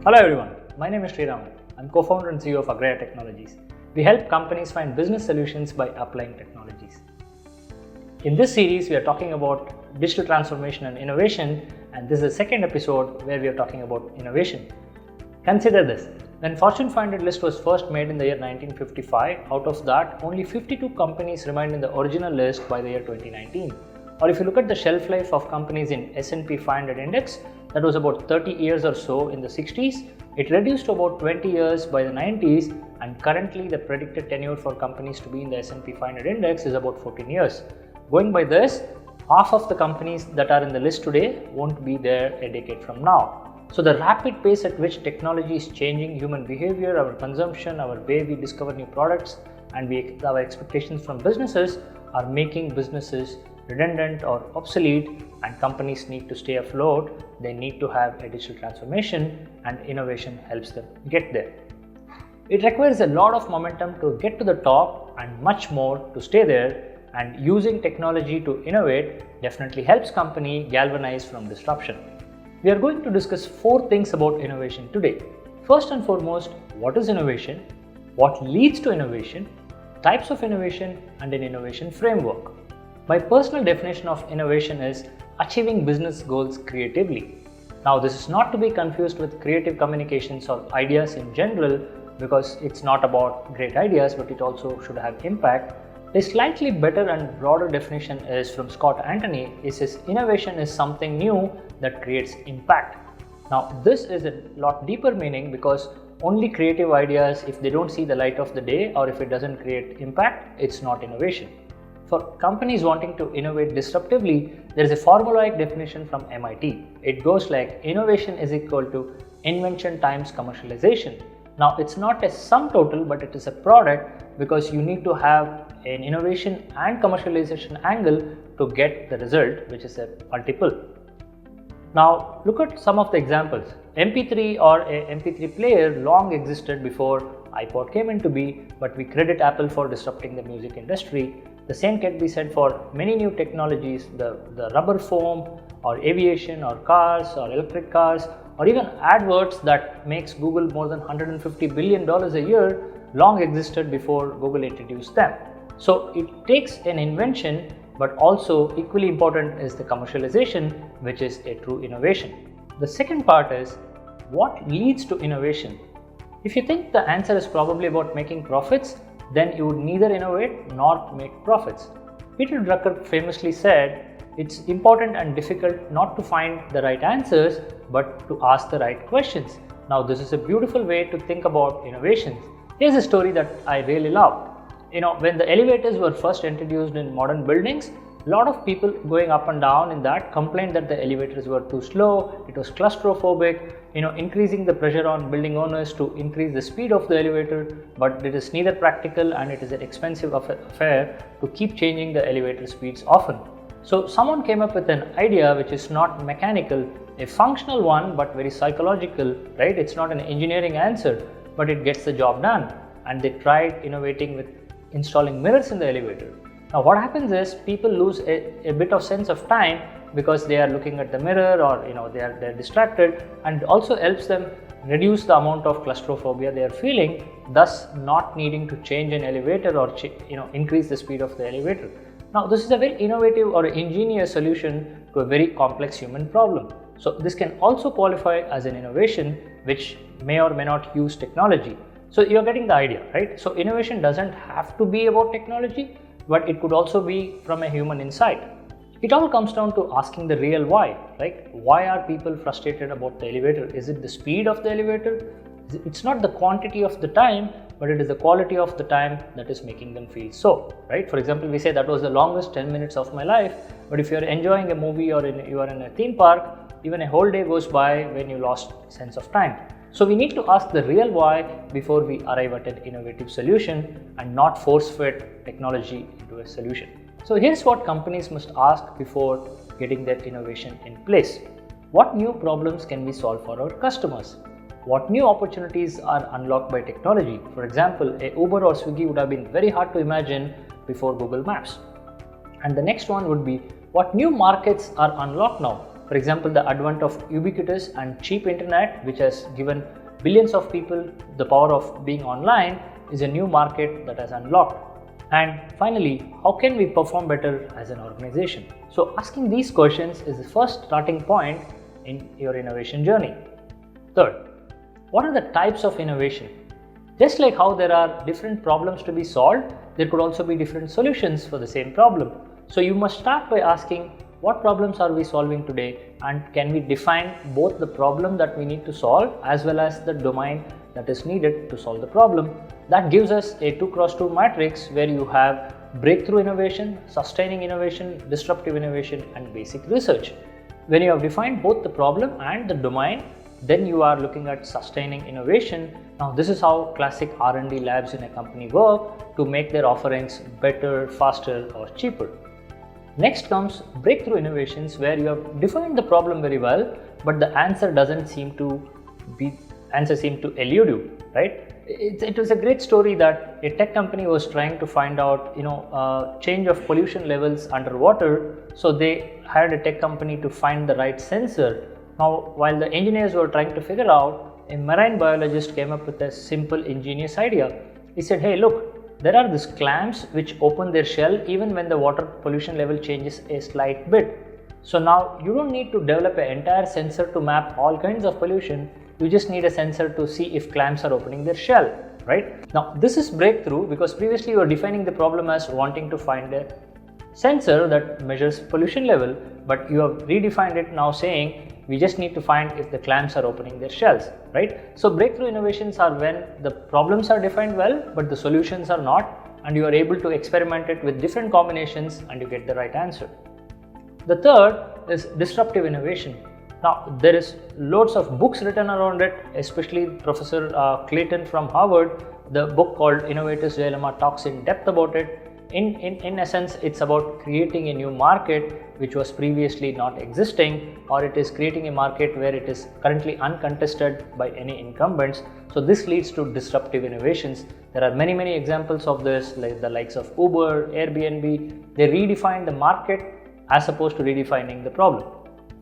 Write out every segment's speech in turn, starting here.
Hello everyone, my name is Sreeraman. I'm co-founder and CEO of Agraya Technologies. We help companies find business solutions by applying technologies. In this series, we are talking about digital transformation and innovation, and this is the second episode where we are talking about innovation. Consider this. When Fortune 500 list was first made in the year 1955, out of that, only 52 companies remained in the original list by the year 2019. Or if you look at the shelf life of companies in S&P 500 index, that was about 30 years or so in the 60s. It reduced to about 20 years by the 90s, and currently the predicted tenure for companies to be in the S&P 500 index is about 14 years. Going by this, half of the companies that are in the list today won't be there a decade from now. So the rapid pace at which technology is changing human behavior, our consumption, our way we discover new products, and our expectations from businesses are making businesses redundant or obsolete, and companies need to stay afloat. They need to have a digital transformation, and innovation helps them get there. It requires a lot of momentum to get to the top and much more to stay there, and using technology to innovate definitely helps company galvanize from disruption. We are going to discuss 4 things about innovation today. First and foremost, what is innovation, what leads to innovation, types of innovation, and an innovation framework. My personal definition of innovation is achieving business goals creatively. Now, this is not to be confused with creative communications or ideas in general, because it's not about great ideas, but it also should have impact. A slightly better and broader definition is from Scott Anthony. He says innovation is something new that creates impact. Now, this is a lot deeper meaning, because only creative ideas, if they don't see the light of the day or if it doesn't create impact, it's not innovation. For companies wanting to innovate disruptively, there is a formulaic definition from MIT. It goes like innovation is equal to invention times commercialization. Now, it's not a sum total, but it is a product, because you need to have an innovation and commercialization angle to get the result, which is a multiple. Now, look at some of the examples. MP3 or a MP3 player long existed before iPod came into being, but we credit Apple for disrupting the music industry. The same can be said for many new technologies, the rubber foam, or aviation, or cars, or electric cars, or even AdWords that makes Google more than $150 billion a year long existed before Google introduced them. So it takes an invention, but also equally important is the commercialization, which is a true innovation. The second part is what leads to innovation. If you think the answer is probably about making profits, then you would neither innovate nor make profits. Peter Drucker famously said, it's important and difficult not to find the right answers, but to ask the right questions. Now, this is a beautiful way to think about innovations. Here's a story that I really love. When the elevators were first introduced in modern buildings, a lot of people going up and down in that complained that the elevators were too slow, it was claustrophobic, increasing the pressure on building owners to increase the speed of the elevator, but it is neither practical and it is an expensive affair to keep changing the elevator speeds often. So someone came up with an idea which is not mechanical, a functional one, but very psychological, right? It's not an engineering answer, but it gets the job done. And they tried innovating with installing mirrors in the elevator. Now, what happens is people lose a bit of sense of time, because they are looking at the mirror, or they're distracted, and it also helps them reduce the amount of claustrophobia they are feeling, thus not needing to change an elevator or increase the speed of the elevator. Now, this is a very innovative or ingenious solution to a very complex human problem. So this can also qualify as an innovation which may or may not use technology. So you're getting the idea, right? So innovation doesn't have to be about technology, but it could also be from a human insight. It all comes down to asking the real why, right? Why are people frustrated about the elevator? Is it the speed of the elevator? It's not the quantity of the time, but it is the quality of the time that is making them feel so, right? For example, we say that was the longest 10 minutes of my life, but if you're enjoying a movie or you are in a theme park, even a whole day goes by when you lost sense of time. So we need to ask the real why before we arrive at an innovative solution, and not force-fit technology into a solution. So here's what companies must ask before getting that innovation in place. What new problems can we solve for our customers? What new opportunities are unlocked by technology? For example, a Uber or Swiggy would have been very hard to imagine before Google Maps. And the next one would be, what new markets are unlocked now? For example, the advent of ubiquitous and cheap internet, which has given billions of people the power of being online, is a new market that has unlocked. And finally, how can we perform better as an organization? So asking these questions is the first starting point in your innovation journey. Third, what are the types of innovation? Just like how there are different problems to be solved, there could also be different solutions for the same problem. So you must start by asking, what problems are we solving today, and can we define both the problem that we need to solve as well as the domain that is needed to solve the problem. That gives us a 2x2 matrix where you have breakthrough innovation, sustaining innovation, disruptive innovation, and basic research. When you have defined both the problem and the domain, then you are looking at sustaining innovation. Now this is how classic R&D labs in a company work to make their offerings better, faster, or cheaper. Next comes breakthrough innovations, where you have defined the problem very well, but the answer seem to elude you, right? It was a great story that a tech company was trying to find out, change of pollution levels underwater. So they hired a tech company to find the right sensor. Now, while the engineers were trying to figure out, a marine biologist came up with a simple, ingenious idea. He said, hey, look, there are these clams which open their shell even when the water pollution level changes a slight bit. So now you don't need to develop an entire sensor to map all kinds of pollution. You just need a sensor to see if clams are opening their shell, right? Now this is breakthrough because previously you were defining the problem as wanting to find a sensor that measures pollution level, but you have redefined it now saying we just need to find if the clams are opening their shells, right? So breakthrough innovations are when the problems are defined well, but the solutions are not, and you are able to experiment it with different combinations and you get the right answer. The third is disruptive innovation. Now there is loads of books written around it, especially Professor Clayton from Harvard. The book called Innovator's Dilemma talks in depth about it. In essence, it's about creating a new market which was previously not existing, or it is creating a market where it is currently uncontested by any incumbents. So this leads to disruptive innovations. There are many examples of this, like the likes of Uber, Airbnb. They redefine the market as opposed to redefining the problem.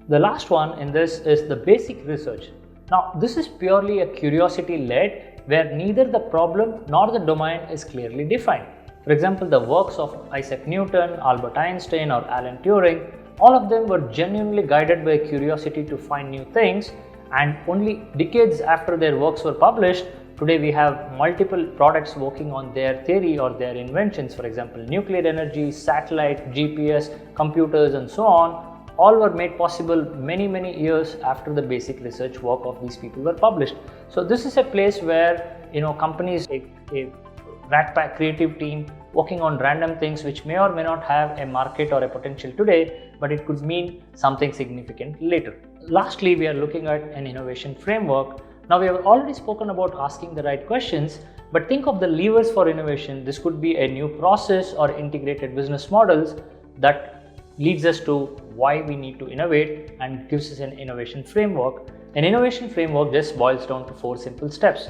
The last one in this is the basic research. Now this is purely a curiosity led, where neither the problem nor the domain is clearly defined. For example, the works of Isaac Newton, Albert Einstein, or Alan Turing, all of them were genuinely guided by curiosity to find new things, and only decades after their works were published, today we have multiple products working on their theory or their inventions. For example, nuclear energy, satellite, GPS, computers, and so on, all were made possible many years after the basic research work of these people were published. So this is a place where companies, a rat pack creative team working on random things which may or may not have a market or a potential today, but it could mean something significant later. Lastly, we are looking at an innovation framework. Now we have already spoken about asking the right questions, but think of the levers for innovation. This could be a new process or integrated business models that leads us to why we need to innovate and gives us an innovation framework. An innovation framework just boils down to 4 simple steps: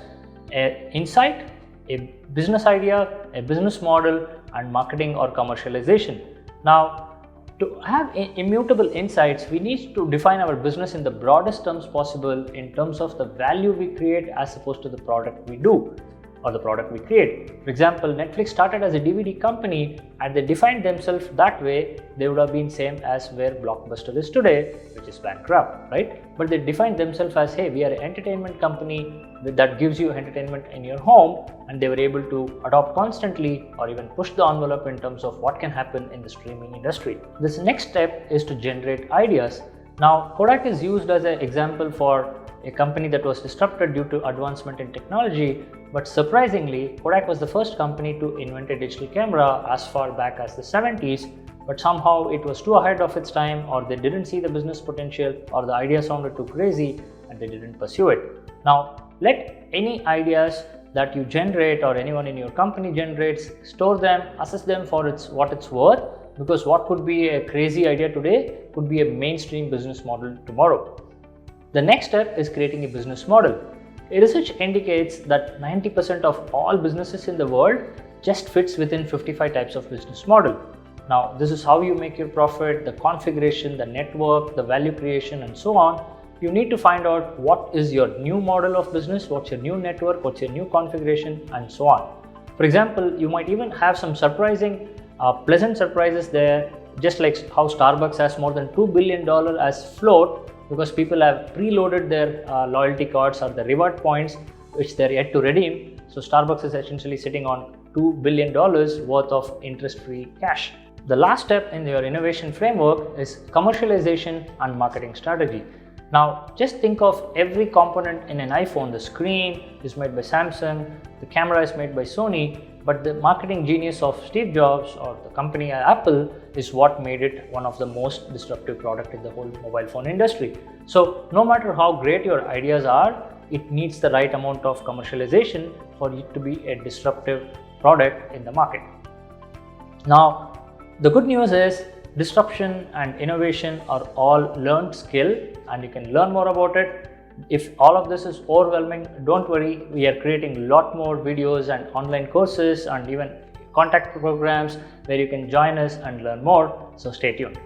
an insight, a business idea, a business model, and marketing or commercialization. Now, to have immutable insights, we need to define our business in the broadest terms possible in terms of the value we create as opposed to the product we do or the product we create. For example, Netflix started as a DVD company and they defined themselves that way, they would have been same as where Blockbuster is today, which is bankrupt, right? But they defined themselves as, hey, we are an entertainment company that gives you entertainment in your home, and they were able to adopt constantly or even push the envelope in terms of what can happen in the streaming industry. This next step is to generate ideas. Now, Kodak is used as an example for a company that was disrupted due to advancement in technology, but surprisingly, Kodak was the first company to invent a digital camera as far back as the 70s, but somehow it was too ahead of its time, or they didn't see the business potential, or the idea sounded too crazy and they didn't pursue it. Now, let any ideas that you generate or anyone in your company generates, store them, assess them for what it's worth, because what could be a crazy idea today could be a mainstream business model tomorrow. The next step is creating a business model. Research indicates that 90% of all businesses in the world just fits within 55 types of business model. Now, this is how you make your profit, the configuration, the network, the value creation, and so on. You need to find out what is your new model of business, what's your new network, what's your new configuration, and so on. For example, you might even have some surprising, pleasant surprises there, just like how Starbucks has more than $2 billion as float because people have preloaded their loyalty cards or the reward points which they're yet to redeem. So Starbucks is essentially sitting on $2 billion worth of interest-free cash. The last step in your innovation framework is commercialization and marketing strategy. Now, just think of every component in an iPhone. The screen is made by Samsung, the camera is made by Sony, but the marketing genius of Steve Jobs or the company Apple is what made it one of the most disruptive product in the whole mobile phone industry. So, no matter how great your ideas are, it needs the right amount of commercialization for it to be a disruptive product in the market. Now, the good news is disruption and innovation are all learned skill and you can learn more about it. If all of this is overwhelming, don't worry, we are creating a lot more videos and online courses and even contact programs where you can join us and learn more, so stay tuned.